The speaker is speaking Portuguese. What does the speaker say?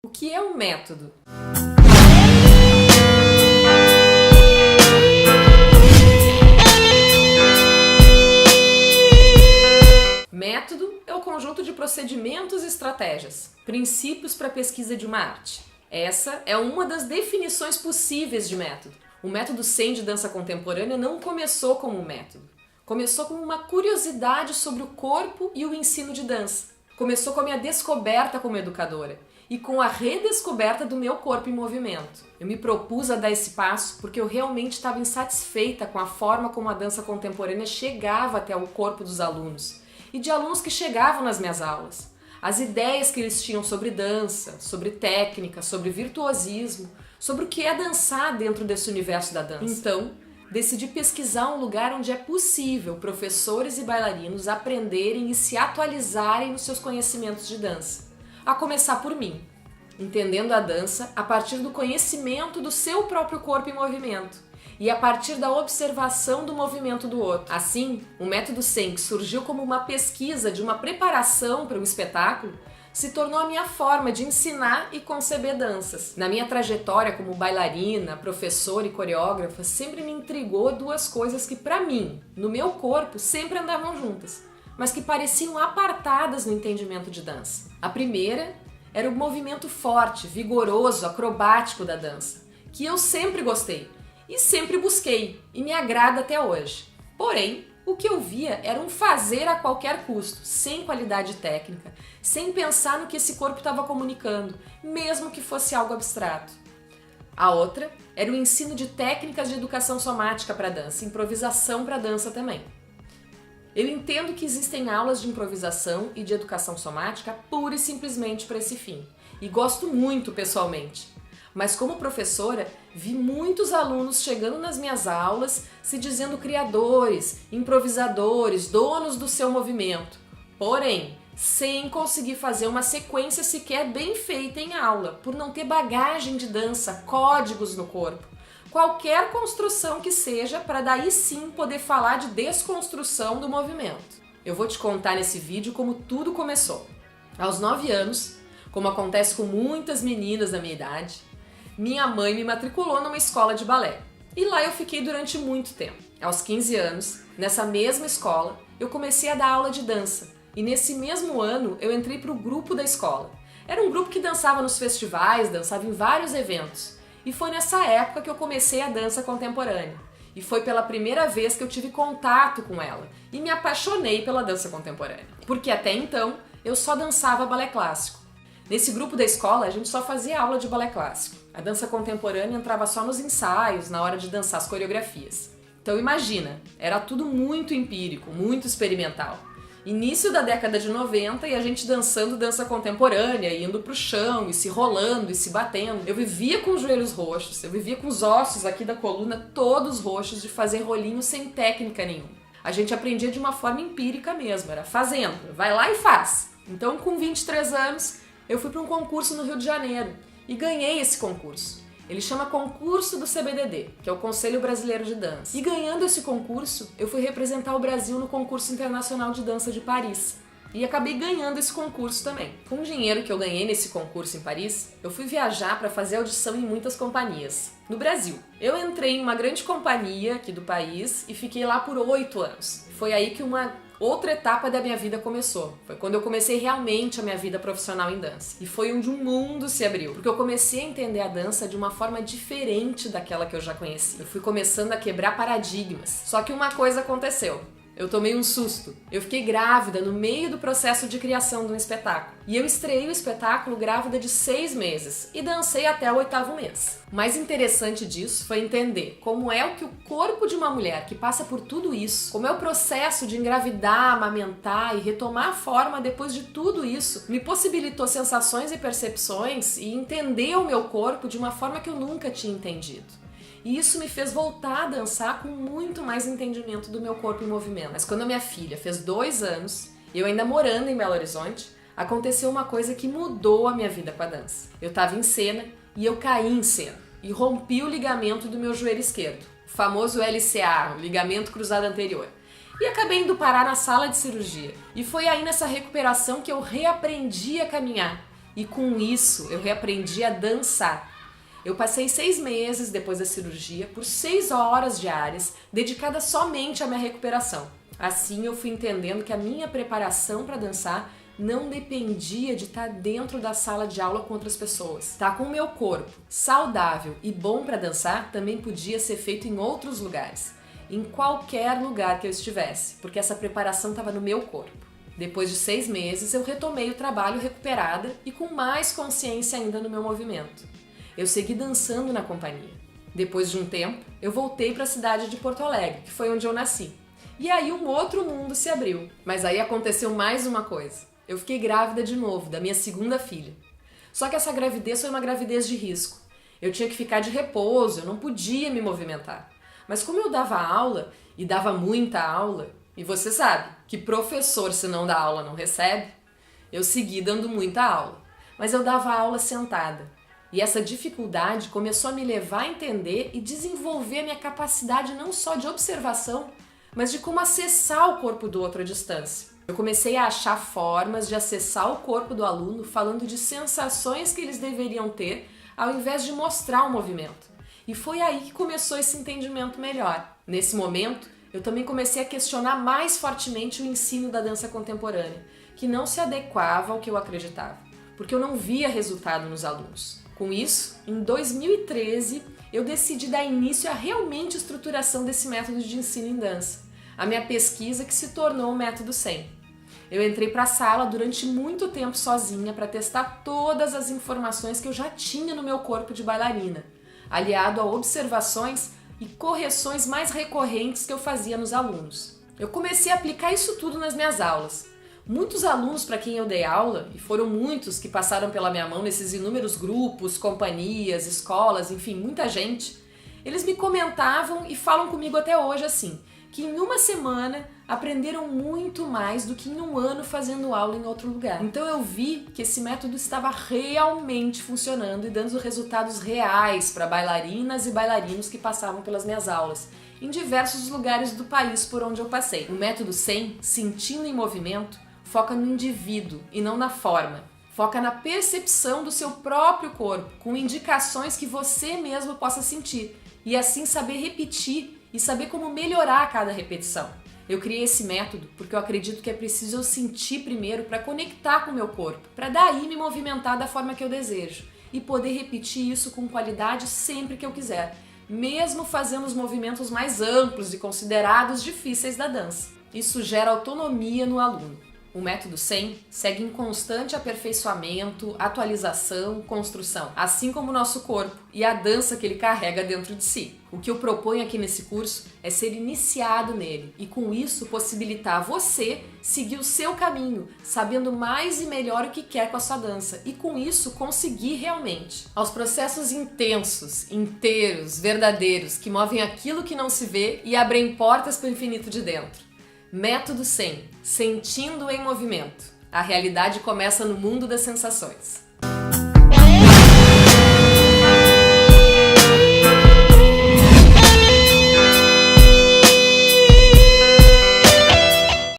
O que é um método? Método é o conjunto de procedimentos e estratégias, princípios para a pesquisa de uma arte. Essa é uma das definições possíveis de método. O método Sen de dança contemporânea não começou como um método. Começou como uma curiosidade sobre o corpo e o ensino de dança. Começou com a minha descoberta como educadora e com a redescoberta do meu corpo em movimento. Eu me propus a dar esse passo porque eu realmente estava insatisfeita com a forma como a dança contemporânea chegava até o corpo dos alunos e de alunos que chegavam nas minhas aulas. As ideias que eles tinham sobre dança, sobre técnica, sobre virtuosismo, sobre o que é dançar dentro desse universo da dança. Então, decidi pesquisar um lugar onde é possível professores e bailarinos aprenderem e se atualizarem nos seus conhecimentos de dança. A começar por mim, entendendo a dança a partir do conhecimento do seu próprio corpo em movimento e a partir da observação do movimento do outro. Assim, o método Sen, que surgiu como uma pesquisa de uma preparação para um espetáculo, se tornou a minha forma de ensinar e conceber danças. Na minha trajetória como bailarina, professora e coreógrafa, sempre me intrigou duas coisas que, para mim, no meu corpo, sempre andavam juntas, mas que pareciam apartadas no entendimento de dança. A primeira era o movimento forte, vigoroso, acrobático da dança, que eu sempre gostei e sempre busquei, e me agrada até hoje. Porém, o que eu via era um fazer a qualquer custo, sem qualidade técnica, sem pensar no que esse corpo estava comunicando, mesmo que fosse algo abstrato. A outra era o ensino de técnicas de educação somática para dança, improvisação para dança também. Eu entendo que existem aulas de improvisação e de educação somática pura e simplesmente para esse fim, e gosto muito pessoalmente. Mas como professora, vi muitos alunos chegando nas minhas aulas se dizendo criadores, improvisadores, donos do seu movimento. Porém, sem conseguir fazer uma sequência sequer bem feita em aula, por não ter bagagem de dança, códigos no corpo. Qualquer construção que seja, para daí sim poder falar de desconstrução do movimento. Eu vou te contar nesse vídeo como tudo começou. Aos 9 anos, como acontece com muitas meninas da minha idade, minha mãe me matriculou numa escola de balé. E lá eu fiquei durante muito tempo. Aos 15 anos, nessa mesma escola, eu comecei a dar aula de dança. E nesse mesmo ano, eu entrei para o grupo da escola. Era um grupo que dançava nos festivais, dançava em vários eventos. E foi nessa época que eu comecei a dança contemporânea. E foi pela primeira vez que eu tive contato com ela. E me apaixonei pela dança contemporânea. Porque até então, eu só dançava balé clássico. Nesse grupo da escola, a gente só fazia aula de balé clássico. A dança contemporânea entrava só nos ensaios, na hora de dançar as coreografias. Então imagina, era tudo muito empírico, muito experimental. Início da década de 90 e a gente dançando dança contemporânea, indo pro chão, e se rolando, e se batendo. Eu vivia com os joelhos roxos, eu vivia com os ossos aqui da coluna todos roxos de fazer rolinho sem técnica nenhuma. A gente aprendia de uma forma empírica mesmo, era fazendo, vai lá e faz. Então com 23 anos, eu fui para um concurso no Rio de Janeiro e ganhei esse concurso. Ele chama Concurso do CBDD, que é o Conselho Brasileiro de Dança. E ganhando esse concurso, eu fui representar o Brasil no Concurso Internacional de Dança de Paris. E acabei ganhando esse concurso também. Com o dinheiro que eu ganhei nesse concurso em Paris, eu fui viajar para fazer audição em muitas companhias. No Brasil. Eu entrei em uma grande companhia aqui do país e fiquei lá por 8 anos. Foi aí que uma outra etapa da minha vida começou. Foi quando eu comecei realmente a minha vida profissional em dança. E foi onde um mundo se abriu. Porque eu comecei a entender a dança de uma forma diferente daquela que eu já conhecia. Eu fui começando a quebrar paradigmas. Só que uma coisa aconteceu. Eu tomei um susto. Eu fiquei grávida no meio do processo de criação de um espetáculo. E eu estreiei o espetáculo grávida de 6 meses e dancei até o 8º mês. O mais interessante disso foi entender como é o que o corpo de uma mulher que passa por tudo isso, como é o processo de engravidar, amamentar e retomar a forma depois de tudo isso, me possibilitou sensações e percepções e entender o meu corpo de uma forma que eu nunca tinha entendido. E isso me fez voltar a dançar com muito mais entendimento do meu corpo em movimento. Mas quando a minha filha fez 2 anos, eu ainda morando em Belo Horizonte, aconteceu uma coisa que mudou a minha vida com a dança. Eu estava em cena e eu caí em cena e rompi o ligamento do meu joelho esquerdo, o famoso LCA, o ligamento cruzado anterior. E acabei indo parar na sala de cirurgia. E foi aí nessa recuperação que eu reaprendi a caminhar e com isso eu reaprendi a dançar. Eu passei 6 meses depois da cirurgia por 6 horas diárias dedicadas somente à minha recuperação. Assim eu fui entendendo que a minha preparação para dançar não dependia de estar dentro da sala de aula com outras pessoas. Estar com o meu corpo saudável e bom para dançar também podia ser feito em outros lugares, em qualquer lugar que eu estivesse, porque essa preparação estava no meu corpo. Depois de 6 meses, eu retomei o trabalho recuperada e com mais consciência ainda no meu movimento. Eu segui dançando na companhia. Depois de um tempo, eu voltei para a cidade de Porto Alegre, que foi onde eu nasci. E aí um outro mundo se abriu. Mas aí aconteceu mais uma coisa. Eu fiquei grávida de novo, da minha segunda filha. Só que essa gravidez foi uma gravidez de risco. Eu tinha que ficar de repouso, eu não podia me movimentar. Mas como eu dava aula, e dava muita aula, e você sabe que professor, se não dá aula, não recebe, eu segui dando muita aula. Mas eu dava aula sentada. E essa dificuldade começou a me levar a entender e desenvolver a minha capacidade não só de observação, mas de como acessar o corpo do outro à distância. Eu comecei a achar formas de acessar o corpo do aluno falando de sensações que eles deveriam ter ao invés de mostrar o movimento. E foi aí que começou esse entendimento melhor. Nesse momento, eu também comecei a questionar mais fortemente o ensino da dança contemporânea, que não se adequava ao que eu acreditava, porque eu não via resultado nos alunos. Com isso, em 2013, eu decidi dar início à realmente estruturação desse método de ensino em dança, a minha pesquisa que se tornou o Método 100. Eu entrei para a sala durante muito tempo sozinha para testar todas as informações que eu já tinha no meu corpo de bailarina, aliado a observações e correções mais recorrentes que eu fazia nos alunos. Eu comecei a aplicar isso tudo nas minhas aulas. Muitos alunos para quem eu dei aula, e foram muitos que passaram pela minha mão nesses inúmeros grupos, companhias, escolas, enfim, muita gente, eles me comentavam e falam comigo até hoje assim, que em uma semana aprenderam muito mais do que em um ano fazendo aula em outro lugar. Então eu vi que esse método estava realmente funcionando e dando resultados reais para bailarinas e bailarinos que passavam pelas minhas aulas, em diversos lugares do país por onde eu passei. O Método 100, Sentindo em Movimento, foca no indivíduo e não na forma. Foca na percepção do seu próprio corpo, com indicações que você mesmo possa sentir, e assim saber repetir e saber como melhorar a cada repetição. Eu criei esse método porque eu acredito que é preciso eu sentir primeiro para conectar com o meu corpo, para daí me movimentar da forma que eu desejo e poder repetir isso com qualidade sempre que eu quiser, mesmo fazendo os movimentos mais amplos e considerados difíceis da dança. Isso gera autonomia no aluno. O Método 100 segue em constante aperfeiçoamento, atualização, construção, assim como o nosso corpo e a dança que ele carrega dentro de si. O que eu proponho aqui nesse curso é ser iniciado nele e com isso possibilitar você seguir o seu caminho, sabendo mais e melhor o que quer com a sua dança e com isso conseguir realmente. Aos processos intensos, inteiros, verdadeiros, que movem aquilo que não se vê e abrem portas para o infinito de dentro. Método 100, Sentindo em Movimento. A realidade começa no mundo das sensações.